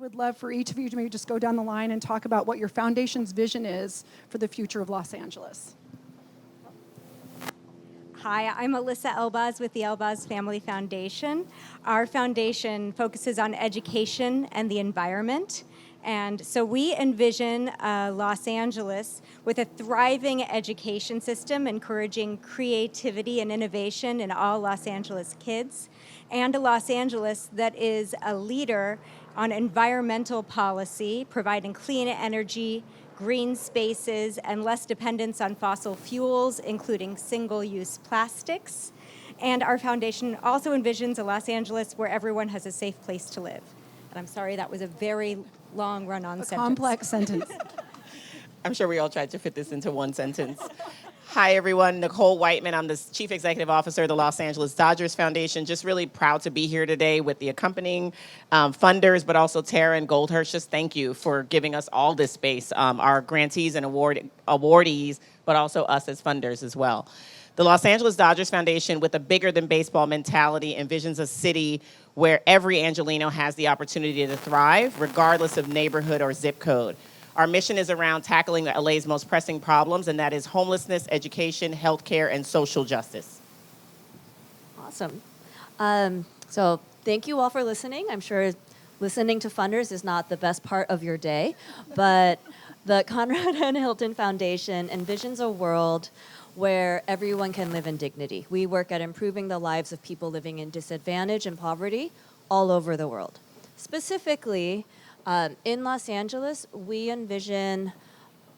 would love for each of you to maybe just go down the line and talk about what your foundation's vision is for the future of Los Angeles. Hi, I'm Elyssa Elbaz with the Elbaz Family Foundation. Our foundation focuses on education and the environment. And so we envision Los Angeles with a thriving education system, encouraging creativity and innovation in all Los Angeles kids, and a Los Angeles that is a leader on environmental policy, providing clean energy, green spaces, and less dependence on fossil fuels, including single-use plastics. And our foundation also envisions a Los Angeles where everyone has a safe place to live. And I'm sorry, that was a very long run-on sentence. Complex sentence. I'm sure we all tried to fit this into one sentence. Hi, everyone. Nichol Whiteman. I'm the Chief Executive Officer of the Los Angeles Dodgers Foundation. Just really proud to be here today with the accompanying funders, but also Tara and Goldhirsh. Just thank you for giving us all this space, our grantees and awardees, but also us as funders as well. The Los Angeles Dodgers Foundation, with a bigger-than-baseball mentality, envisions a city where every Angelino has the opportunity to thrive, regardless of neighborhood or zip code. Our mission is around tackling LA's most pressing problems, and that is homelessness, education, healthcare, and social justice. Awesome. So thank you all for listening. I'm sure listening to funders is not the best part of your day, but the Conrad and Hilton Foundation envisions a world where everyone can live in dignity. We work at improving the lives of people living in disadvantage and poverty all over the world. Specifically, in Los Angeles, we envision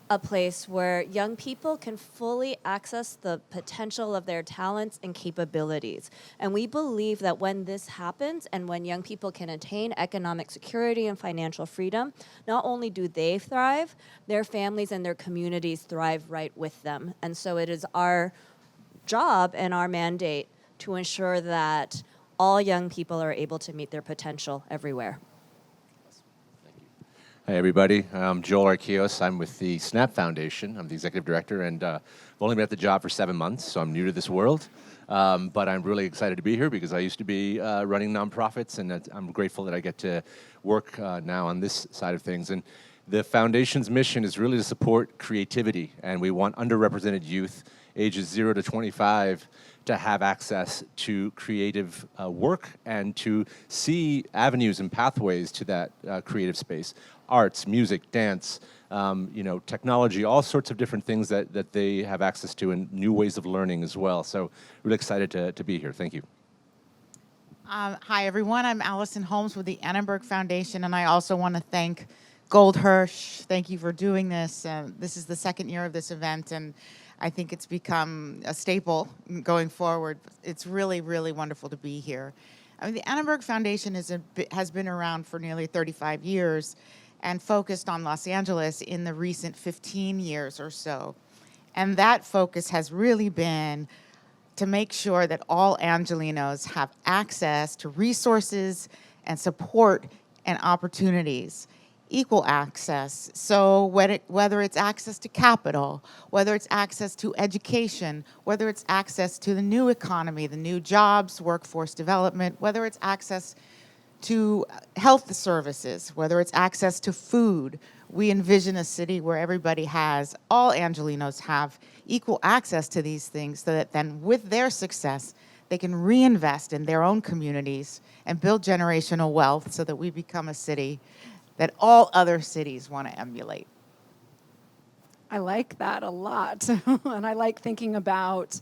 a place where young people can fully access the potential of their talents and capabilities. And we believe that when this happens and when young people can attain economic security and financial freedom, not only do they thrive, their families and their communities thrive right with them. And so it is our job and our mandate to ensure that all young people are able to meet their potential everywhere. Hi, everybody. I'm Joel Arquillos. I'm with the SNAP Foundation. I'm the executive director, and I've only been at the job for 7 months, so I'm new to this world. But I'm really excited to be here because I used to be running nonprofits, and I'm grateful that I get to work now on this side of things. And the foundation's mission is really to support creativity, and we want underrepresented youth, ages 0 to 25, to have access to creative work and to see avenues and pathways to that creative space. Arts, music, dance, technology, all sorts of different things that they have access to and new ways of learning as well. So really excited to be here. Thank you. Hi, everyone. I'm Allison Holmes with the Annenberg Foundation, and I also want to thank Goldhirsh. Thank you for doing this. This is the second year of this event, and I think it's become a staple going forward. It's really, really wonderful to be here. I mean, the Annenberg Foundation has been around for nearly 35 years and focused on Los Angeles in the recent 15 years or so. And that focus has really been to make sure that all Angelinos have access to resources and support and opportunities, equal access. So whether it's access to capital, whether it's access to education, whether it's access to the new economy, the new jobs, workforce development, whether it's access to health services, whether it's access to food, we envision a city where everybody all Angelinos have equal access to these things so that then with their success, they can reinvest in their own communities and build generational wealth so that we become a city that all other cities want to emulate. I like that a lot. And I like thinking about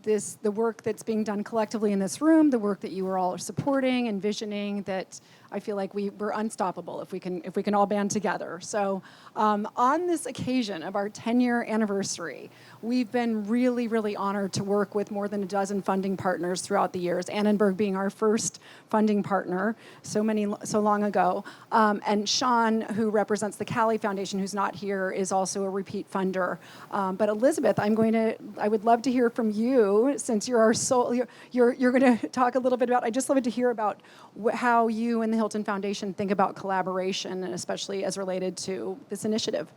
the work that's being done collectively in this room, the work that you are all supporting, envisioning, that I feel like we're unstoppable if we can all band together. So on this occasion of our 10-year anniversary, we've been really, really honored to work with more than a dozen funding partners throughout the years, Annenberg being our first funding partner so long ago. And Sean, who represents the Cali Foundation, who's not here, is also a repeat funder. But Elizabeth, I would love to hear from you, since you're our you're going to talk a little bit about, I'd just love to hear about how you and the Hilton Foundation think about collaboration, and especially as related to this initiative.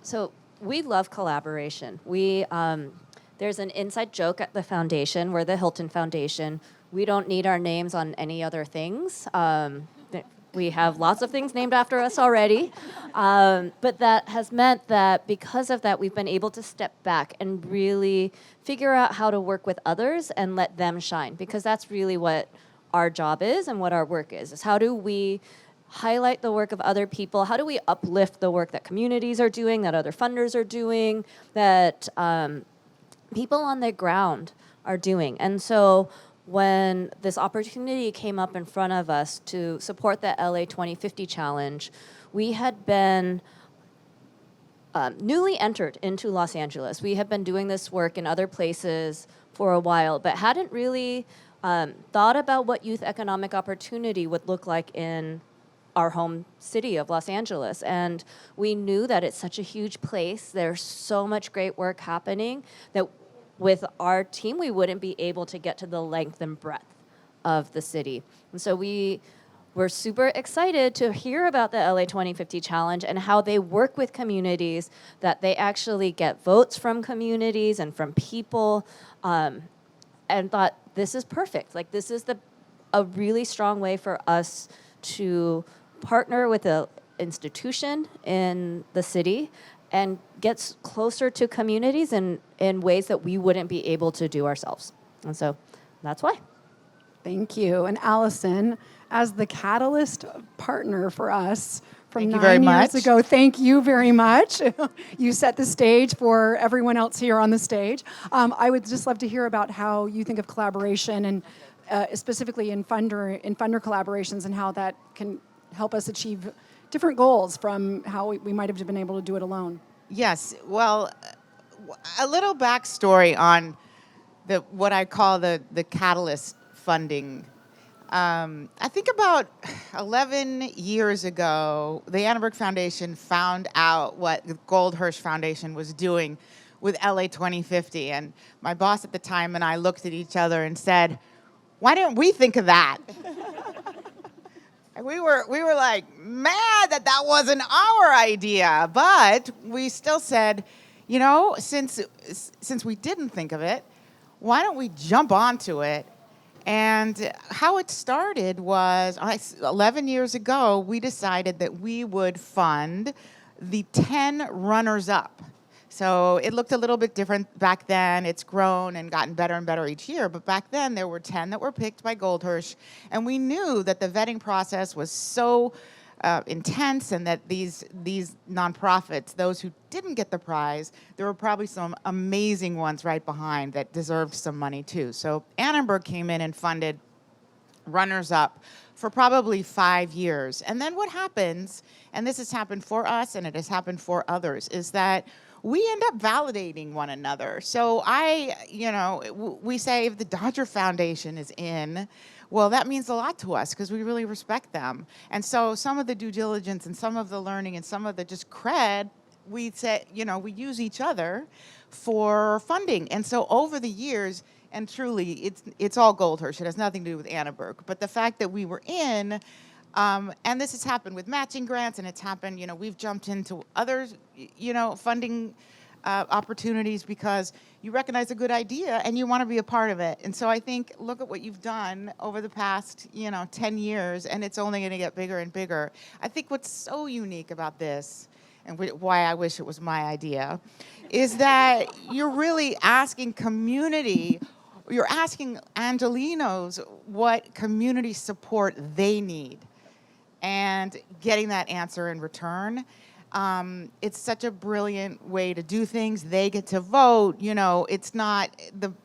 So we love collaboration. There's an inside joke at the foundation. We're the Hilton Foundation. We don't need our names on any other things. We have lots of things named after us already. But that has meant that because of that, we've been able to step back and really figure out how to work with others and let them shine, because that's really what our job is and what our work is how do we highlight the work of other people? How do we uplift the work that communities are doing, that other funders are doing, that people on the ground are doing? And so when this opportunity came up in front of us to support the LA2050 challenge, we had been newly entered into Los Angeles. We had been doing this work in other places for a while, but hadn't really thought about what youth economic opportunity would look like in our home city of Los Angeles. And we knew that it's such a huge place. There's so much great work happening that with our team, we wouldn't be able to get to the length and breadth of the city. And so we were super excited to hear about the LA2050 Challenge and how they work with communities, that they actually get votes from communities and from people, and thought, this is perfect. Like, this is a really strong way for us to partner with an institution in the city and gets closer to communities in ways that we wouldn't be able to do ourselves. And so that's why. Thank you. And Allison, as the catalyst partner for us from Thank you very 9 years much. ago, thank you very much. You set the stage for everyone else here on the stage. I would just love to hear about how you think of collaboration and specifically in funder collaborations and how that can help us achieve different goals from how we might have been able to do it alone. Yes. Well, a little backstory on what I call the catalyst funding. I think about 11 years ago, the Annenberg Foundation found out what the Goldhirsh Foundation was doing with LA2050. And my boss at the time and I looked at each other and said, why didn't we think of that? And we were like mad that wasn't our idea, but we still said, you know, since we didn't think of it, why don't we jump onto it? And how it started was 11 years ago, we decided that we would fund the 10 runners-up. So it looked a little bit different back then. It's grown and gotten better and better each year. But back then, there were 10 that were picked by Goldhirsh. And we knew that the vetting process was so intense and that these nonprofits, those who didn't get the prize, there were probably some amazing ones right behind that deserved some money too. So Annenberg came in and funded runners-up for probably 5 years. And then what happens, and this has happened for us and it has happened for others, is that we end up validating one another. So we say if the Dodger Foundation is in, well, that means a lot to us because we really respect them. And so some of the due diligence and some of the learning and some of the just cred, we say, we use each other for funding. And so over the years, and truly, it's all Goldhirsh. It has nothing to do with Annenberg. But the fact that we were in, and this has happened with matching grants, and it's happened, we've jumped into other, funding opportunities because you recognize a good idea and you want to be a part of it. And so I think, look at what you've done over the past, 10 years, and it's only going to get bigger and bigger. I think what's so unique about this, and why I wish it was my idea, is that you're really asking community, you're asking Angelenos what community support they need and getting that answer in return. It's such a brilliant way to do things. They get to vote. It's not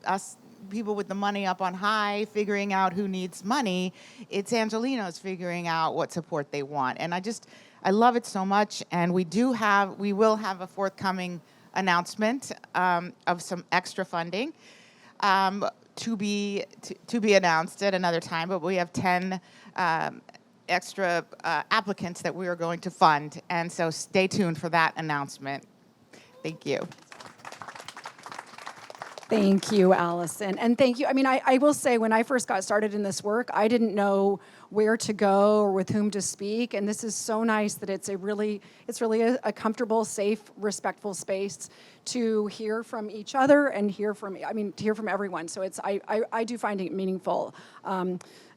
us people with the money up on high figuring out who needs money. It's Angelenos figuring out what support they want. And I love it so much. And we will have a forthcoming announcement of some extra funding to be announced at another time. But we have 10 extra applicants that we are going to fund. And so stay tuned for that announcement. Thank you. Thank you, Allison. And thank you. I mean, I will say when I first got started in this work, I didn't know where to go or with whom to speak. And this is so nice that it's really a comfortable, safe, respectful space to hear from each other and to hear from everyone. So I do find it meaningful.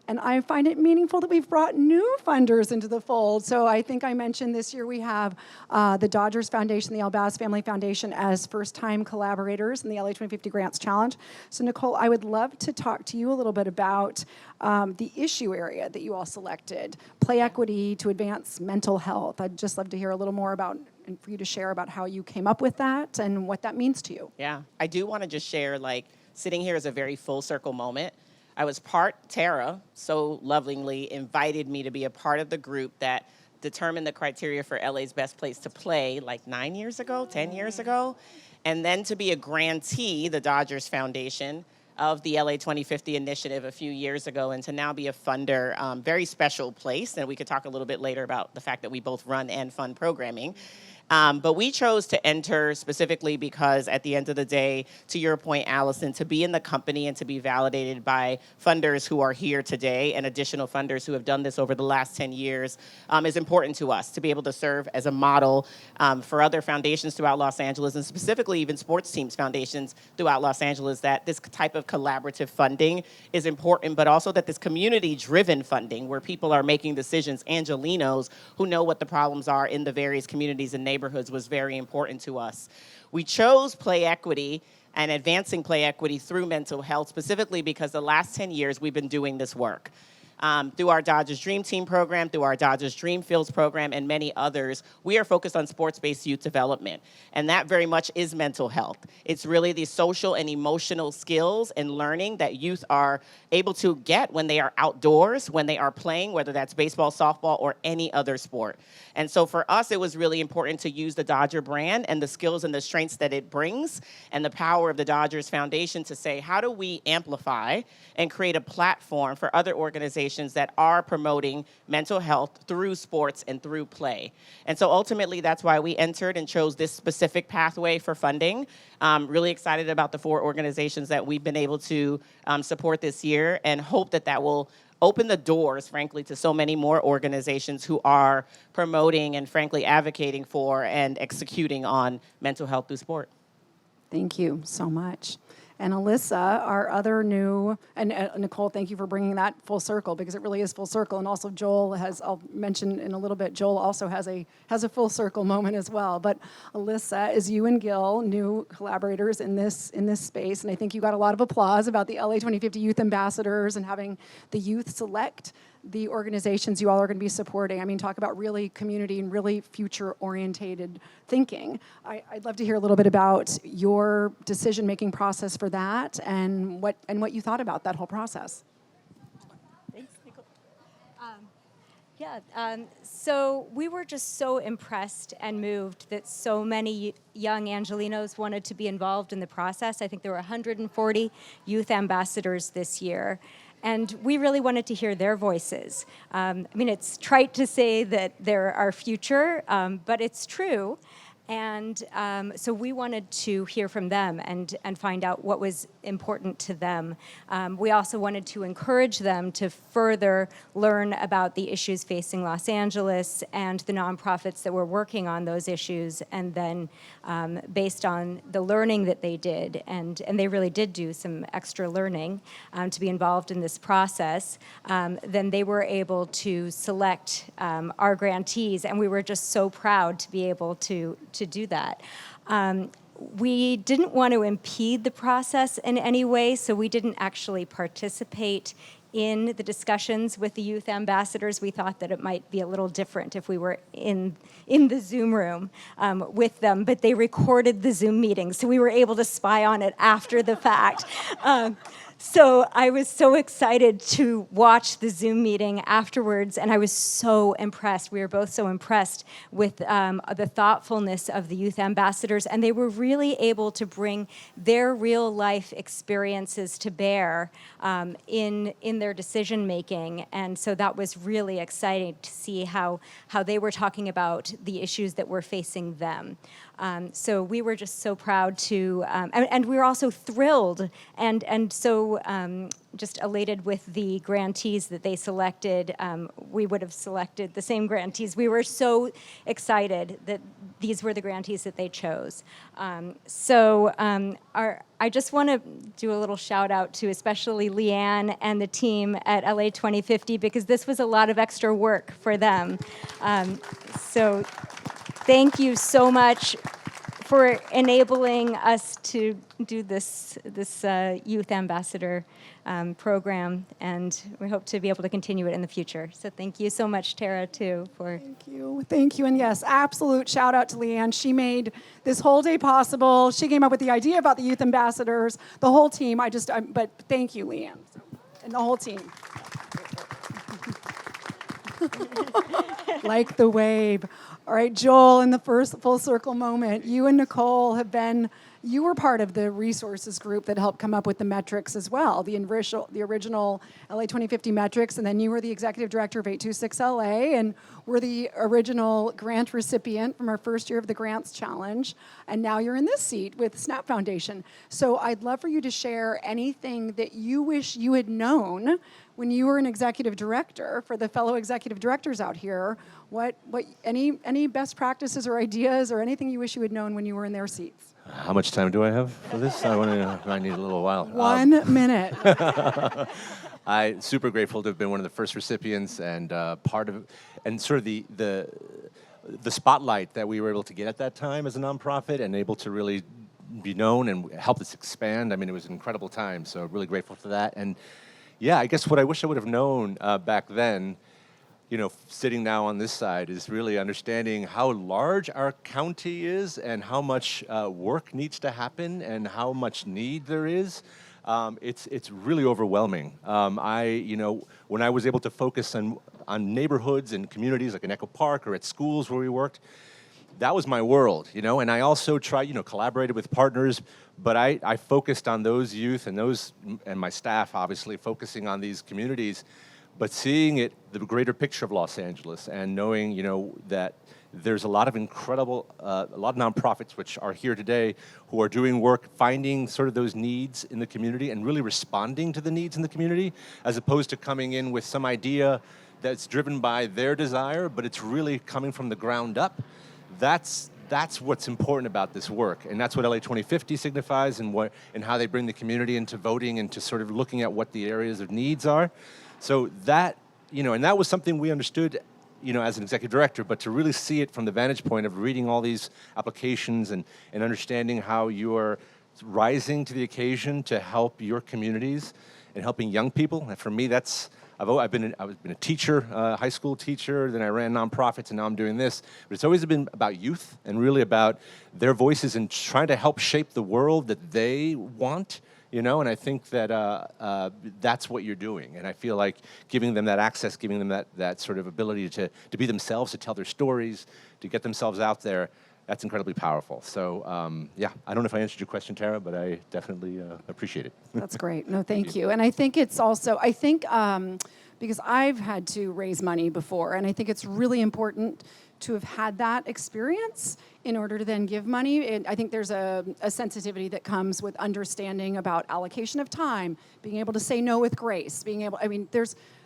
And I find it meaningful that we've brought new funders into the fold. So I think I mentioned this year we have the Dodgers Foundation, the Elbaz Family Foundation as first-time collaborators in the LA2050 Grants Challenge. So Nichol, I would love to talk to you a little bit about the issue area that you all selected, play equity to advance mental health. I'd just love to hear a little more about, and for you to share about how you came up with that and what that means to you. Yeah, I do want to just share, like, sitting here is a very full circle moment. I was part Tara, so lovingly invited me to be a part of the group that determined the criteria for LA's best place to play like 9 years ago, 10 years ago, and then to be a grantee, the Dodgers Foundation, of the LA2050 initiative a few years ago, and to now be a funder. Very special place, and we could talk a little bit later about the fact that we both run and fund programming. But we chose to enter specifically because at the end of the day, to your point, Allison, to be in the company and to be validated by funders who are here today and additional funders who have done this over the last 10 years is important to us, to be able to serve as a model for other foundations throughout Los Angeles, and specifically even sports teams foundations throughout Los Angeles, that this type of collaborative funding is important, but also that this community-driven funding where people are making decisions, Angelinos who know what the problems are in the various communities and neighborhoods, was very important to us. We chose play equity and advancing play equity through mental health specifically because the last 10 years we've been doing this work. Through our Dodgers Dream Team program, through our Dodgers Dream Fields program, and many others, we are focused on sports-based youth development. And that very much is mental health. It's really the social and emotional skills and learning that youth are able to get when they are outdoors, when they are playing, whether that's baseball, softball, or any other sport. And so for us, it was really important to use the Dodger brand and the skills and the strengths that it brings and the power of the Dodgers Foundation to say, how do we amplify and create a platform for other organizations that are promoting mental health through sports and through play. And so ultimately, that's why we entered and chose this specific pathway for funding. Really excited about the 4 organizations that we've been able to support this year, and hope that that will open the doors, frankly, to so many more organizations who are promoting and, frankly, advocating for and executing on mental health through sport. Thank you so much. And Elyssa, our other new, and Nichol, thank you for bringing that full circle, because it really is full circle. And also Joel has, I'll mention in a little bit, Joel also has a full circle moment as well. But Elyssa, is you and Gil new collaborators in this space, and I think you got a lot of applause about the LA2050 Youth Ambassadors and having the youth select the organizations you all are going to be supporting. I mean, talk about really community and really future-orientated thinking. I'd love to hear a little bit about your decision-making process for that and what you thought about that whole process. Thanks, Nichol. So we were just so impressed and moved that so many young Angelinos wanted to be involved in the process. I think there were 140 youth ambassadors this year. And we really wanted to hear their voices. I mean, it's trite to say that they're our future, but it's true. And so we wanted to hear from them and find out what was important to them. We also wanted to encourage them to further learn about the issues facing Los Angeles and the nonprofits that were working on those issues. And then based on the learning that they did, and they really did do some extra learning to be involved in this process, then they were able to select our grantees. And we were just so proud to be able to do that. We didn't want to impede the process in any way, so we didn't actually participate in the discussions with the youth ambassadors. We thought that it might be a little different if we were in the Zoom room with them, but they recorded the Zoom meeting, so we were able to spy on it after the fact. So I was so excited to watch the Zoom meeting afterwards, and I was so impressed. We were both so impressed with the thoughtfulness of the youth ambassadors, and they were really able to bring their real-life experiences to bear in their decision-making. And so that was really exciting to see how they were talking about the issues that were facing them. So we were just so proud to, and we were also thrilled. And so so just elated with the grantees that they selected. We would have selected the same grantees. We were so excited that these were the grantees that they chose. I just want to do a little shout out to especially Leanne and the team at LA2050 because this was a lot of extra work for them. So thank you so much for enabling us to do this Youth Ambassador program, and we hope to be able to continue it in the future. So thank you so much, Tara, too, for... Thank you, and yes, absolute shout out to Leanne. She made this whole day possible. She came up with the idea about the Youth Ambassadors, the whole team. But thank you, Leanne, and the whole team. Like the wave. All right, Joel, in the first full circle moment, you and Nichol you were part of the resources group that helped come up with the metrics as well, the original LA2050 metrics, and then you were the executive director of 826 LA, and were the original grant recipient from our first year of the Grants Challenge, and now you're in this seat with SNAP Foundation. So I'd love for you to share anything that you wish you had known when you were an executive director. For the fellow executive directors out here, any best practices or ideas or anything you wish you had known when you were in their seats? How much time do I have for this? I need a little while. 1 minute. I'm super grateful to have been one of the first recipients and part of, and sort of the spotlight that we were able to get at that time as a nonprofit and able to really be known and help us expand. I mean, it was an incredible time, so really grateful for that. And yeah, I guess what I wish I would have known back then, sitting now on this side, is really understanding how large our county is and how much work needs to happen and how much need there is. It's really overwhelming. When I was able to focus on neighborhoods and communities like in Echo Park or at schools where we worked, that was my world, and I also collaborated with partners, but I focused on those youth and my staff, obviously, focusing on these communities, but seeing the greater picture of Los Angeles and knowing, that there's a lot of incredible, a lot of nonprofits which are here today who are doing work, finding sort of those needs in the community and really responding to the needs in the community, as opposed to coming in with some idea that's driven by their desire, but it's really coming from the ground up. That's what's important about this work, and that's what LA2050 signifies, and how they bring the community into voting and to sort of looking at what the areas of needs are. So that, and that was something we understood, as an executive director, but to really see it from the vantage point of reading all these applications and understanding how you are rising to the occasion to help your communities and helping young people. And for me, I've been a teacher, high school teacher, then I ran nonprofits, and now I'm doing this. But it's always been about youth and really about their voices and trying to help shape the world that they want, and I think that that's what you're doing. And I feel like giving them that access, giving them that sort of ability to be themselves, to tell their stories, to get themselves out there, that's incredibly powerful. So, I don't know if I answered your question, Tara, but I definitely appreciate it. That's great. No, thank you. And I think it's also, because I've had to raise money before, and I think it's really important to have had that experience in order to then give money. And I think there's a sensitivity that comes with understanding about allocation of time, being able to say no with grace,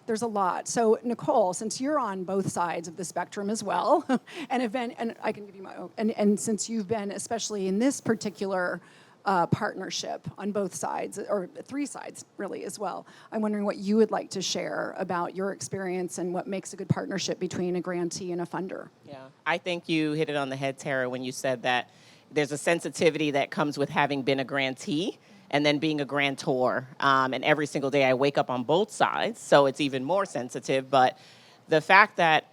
there's a lot. So Nichol, since you're on both sides of the spectrum as well, and I can give you my own, and since you've been, especially in this particular partnership on both sides, or three sides really as well, I'm wondering what you would like to share about your experience and what makes a good partnership between a grantee and a funder. Yeah, I think you hit it on the head, Tara, when you said that there's a sensitivity that comes with having been a grantee and then being a grantor. And every single day I wake up on both sides, so it's even more sensitive. But the fact that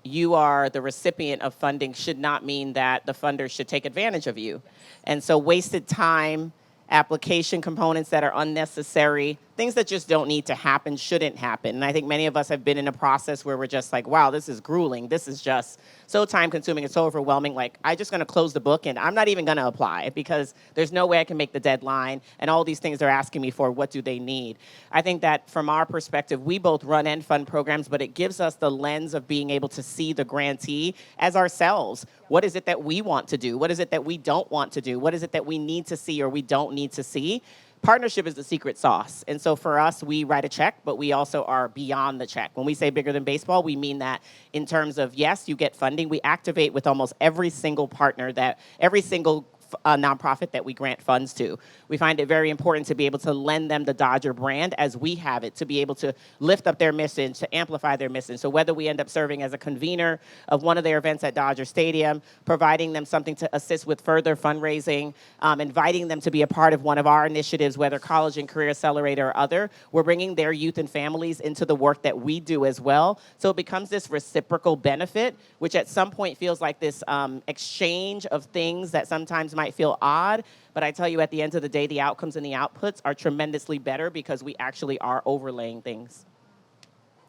you are the recipient of funding should not mean that the funders should take advantage of you. And so wasted time, application components that are unnecessary, things that just don't need to happen, shouldn't happen. And I think many of us have been in a process where we're just like, wow, this is grueling. This is just so time consuming and so overwhelming. Like, I'm just going to close the book and I'm not even going to apply because there's no way I can make the deadline. And all these things they're asking me for, what do they need? I think that from our perspective, we both run and fund programs, but it gives us the lens of being able to see the grantee as ourselves. What is it that we want to do? What is it that we don't want to do? What is it that we need to see or we don't need to see? partnership is the secret sauce. And so for us, we write a check, but we also are beyond the check. When we say bigger than baseball, we mean that in terms of, yes, you get funding. We activate with almost every single partner every single nonprofit that we grant funds to. We find it very important to be able to lend them the Dodger brand as we have it, to be able to lift up their mission, to amplify their mission. So whether we end up serving as a convener of one of their events at Dodger Stadium, providing them something to assist with further fundraising, inviting them to be a part of one of our initiatives, whether College and Career Accelerator or other, we're bringing their youth and families into the work that we do as well. So it becomes this reciprocal benefit, which at some point feels like this exchange of things that sometimes might feel odd, but I tell you, at the end of the day, the outcomes and the outputs are tremendously better because we actually are overlaying things.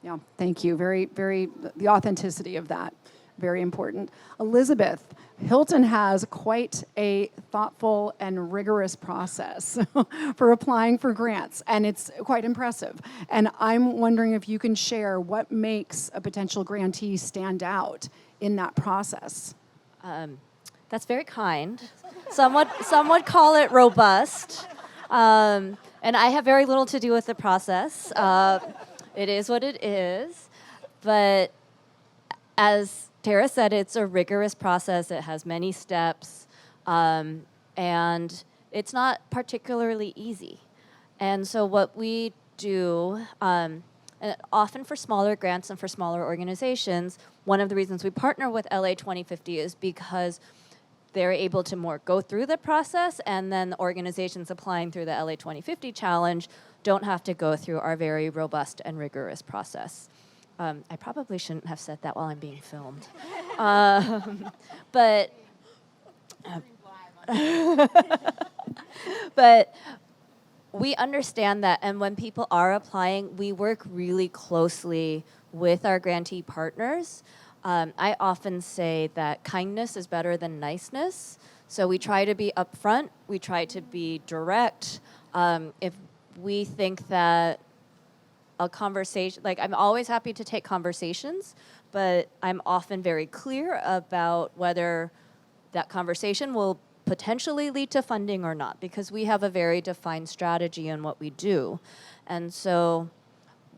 Yeah, thank you. Very, very, the authenticity of that, very important. Elizabeth, Hilton has quite a thoughtful and rigorous process for applying for grants, and it's quite impressive. And I'm wondering if you can share what makes a potential grantee stand out in that process. That's very kind. Some would call it robust. And I have very little to do with the process. It is what it is. But as Tara said, it's a rigorous process. It has many steps. And it's not particularly easy. And so what we do, and often for smaller grants and for smaller organizations, one of the reasons we partner with LA2050 is because they're able to more go through the process, and then the organizations applying through the LA2050 challenge don't have to go through our very robust and rigorous process. I probably shouldn't have said that while I'm being filmed. But we understand that, and when people are applying, we work really closely with our grantee partners. I often say that kindness is better than niceness. So we try to be upfront. We try to be direct. If we think that a conversation, like I'm always happy to take conversations, but I'm often very clear about whether that conversation will potentially lead to funding or not, because we have a very defined strategy in what we do. And so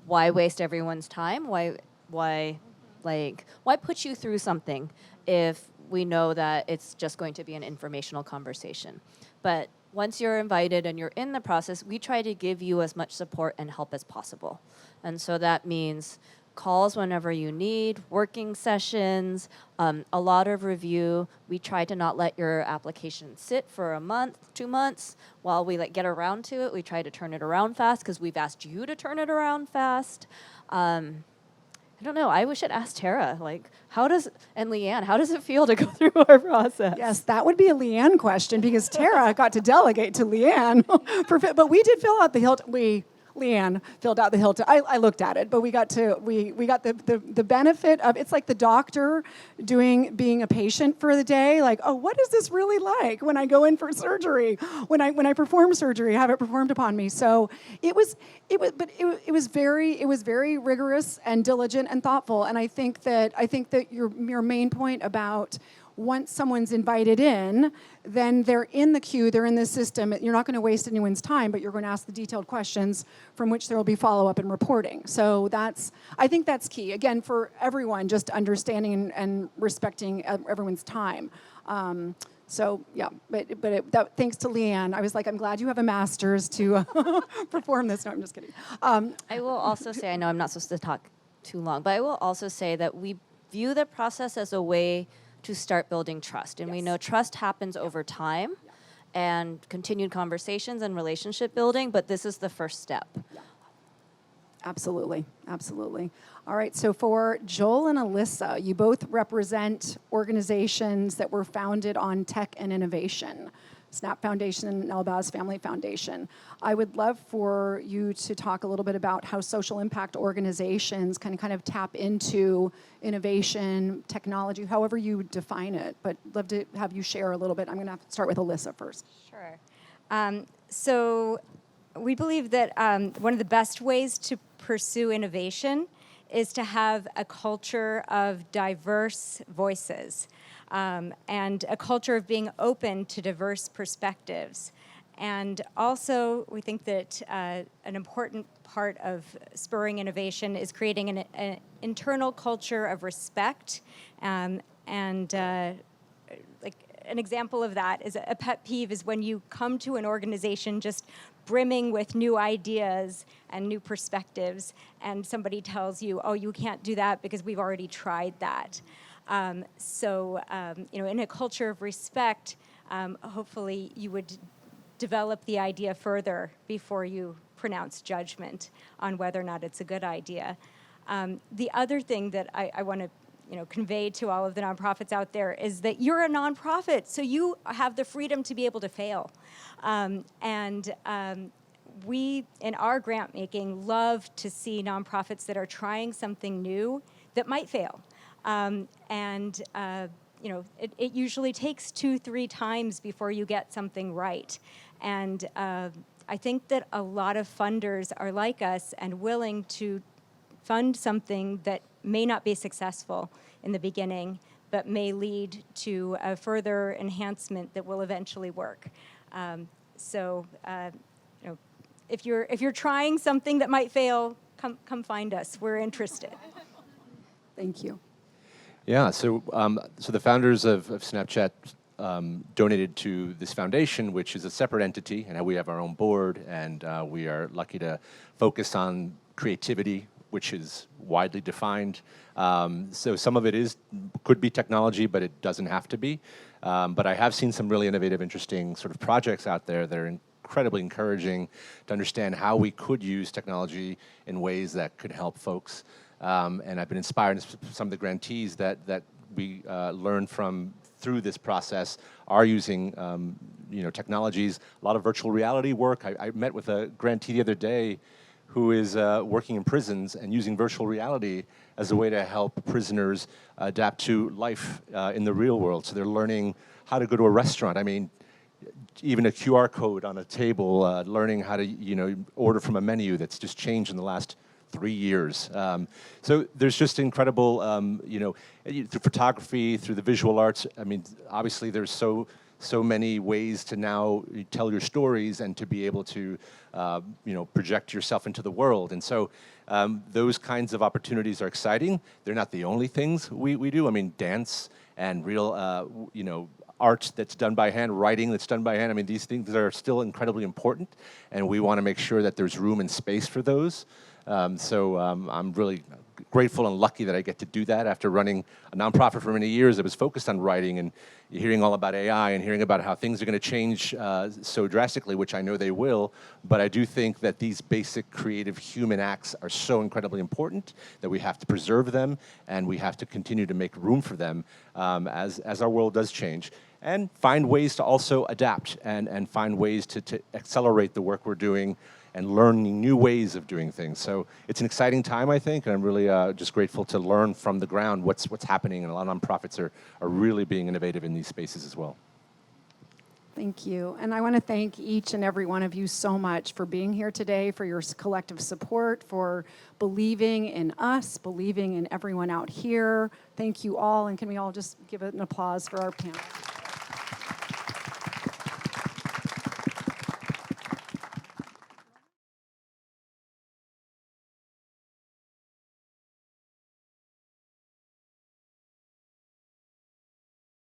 why waste everyone's time? Why put you through something if we know that it's just going to be an informational conversation? But once you're invited and you're in the process, we try to give you as much support and help as possible. And so that means calls whenever you need, working sessions, a lot of review. We try to not let your application sit for a month, 2 months, while we get around to it. We try to turn it around fast because we've asked you to turn it around fast. I don't know. I should ask Tara, and Leanne, how does it feel to go through our process? Yes, that would be a Leanne question because Tara got to delegate to Leanne. But we did fill out the Hilton. Leanne filled out the Hilton. I looked at it, but we got the benefit of, it's like the doctor being a patient for the day. Like, oh, what is this really like when I go in for surgery? When I perform surgery, have it performed upon me. So it was very rigorous and diligent and thoughtful. And I think that your main point about, once someone's invited in, then they're in the queue, they're in the system. You're not going to waste anyone's time, but you're going to ask the detailed questions from which there will be follow-up and reporting. So I think that's key, again, for everyone, just understanding and respecting everyone's time. So yeah, but thanks to Leanne, I was like, I'm glad you have a master's to perform this. No, I'm just kidding. I will also say, I know I'm not supposed to talk too long, but I will also say that we view the process as a way to start building trust. And we know trust happens over time and continued conversations and relationship building, but this is the first step. Yeah. Absolutely. All right, so for Joel and Elyssa, you both represent organizations that were founded on tech and innovation. Snap Foundation and Elbaz Family Foundation. I would love for you to talk a little bit about how social impact organizations can kind of tap into innovation, technology, however you define it. But love to have you share a little bit. I'm going to have to start with Elyssa first. Sure. So we believe that one of the best ways to pursue innovation is to have a culture of diverse voices. And a culture of being open to diverse perspectives. And also, we think that an important part of spurring innovation is creating an internal culture of respect. Like an example of that is a pet peeve is when you come to an organization just brimming with new ideas and new perspectives, and somebody tells you, oh, you can't do that because we've already tried that. In a culture of respect, hopefully you would develop the idea further before you pronounce judgment on whether or not it's a good idea. The other thing that I want to convey to all of the nonprofits out there is that you're a nonprofit, so you have the freedom to be able to fail. We, in our grant making, love to see nonprofits that are trying something new that might fail. It usually takes 2-3 times before you get something right. And I think that a lot of funders are like us and willing to fund something that may not be successful in the beginning, but may lead to a further enhancement that will eventually work. If you're trying something that might fail, come find us. We're interested. Thank you. Yeah, so the founders of Snapchat donated to this foundation, which is a separate entity, and we have our own board, and we are lucky to focus on creativity, which is widely defined. So some of it could be technology, but it doesn't have to be. But I have seen some really innovative, interesting sort of projects out there that are incredibly encouraging to understand how we could use technology in ways that could help folks. And I've been inspired. Some of the grantees that we learned from through this process are using technologies, a lot of virtual reality work. I met with a grantee the other day who is working in prisons and using virtual reality as a way to help prisoners adapt to life in the real world. So they're learning how to go to a restaurant. I mean, even a QR code on a table, learning how to order from a menu that's just changed in the last 3 years. So there's just incredible, through photography, through the visual arts. I mean, obviously there's so many ways to now tell your stories and to be able to, project yourself into the world. And so those kinds of opportunities are exciting. They're not the only things we do. I mean, dance and real, art that's done by hand, writing that's done by hand. I mean, these things are still incredibly important, and we want to make sure that there's room and space for those. I'm really grateful and lucky that I get to do that after running a nonprofit for many years that was focused on writing and hearing all about AI and hearing about how things are going to change so drastically, which I know they will. But I do think that these basic creative human acts are so incredibly important that we have to preserve them and we have to continue to make room for them as our world does change. And find ways to also adapt and find ways to accelerate the work we're doing and learning new ways of doing things. So it's an exciting time, I think, and I'm really just grateful to learn from the ground what's happening, and a lot of nonprofits are really being innovative in these spaces as well. Thank you. And I want to thank each and every one of you so much for being here today, for your collective support, for believing in us, believing in everyone out here. Thank you all, and can we all just give an applause for our panel?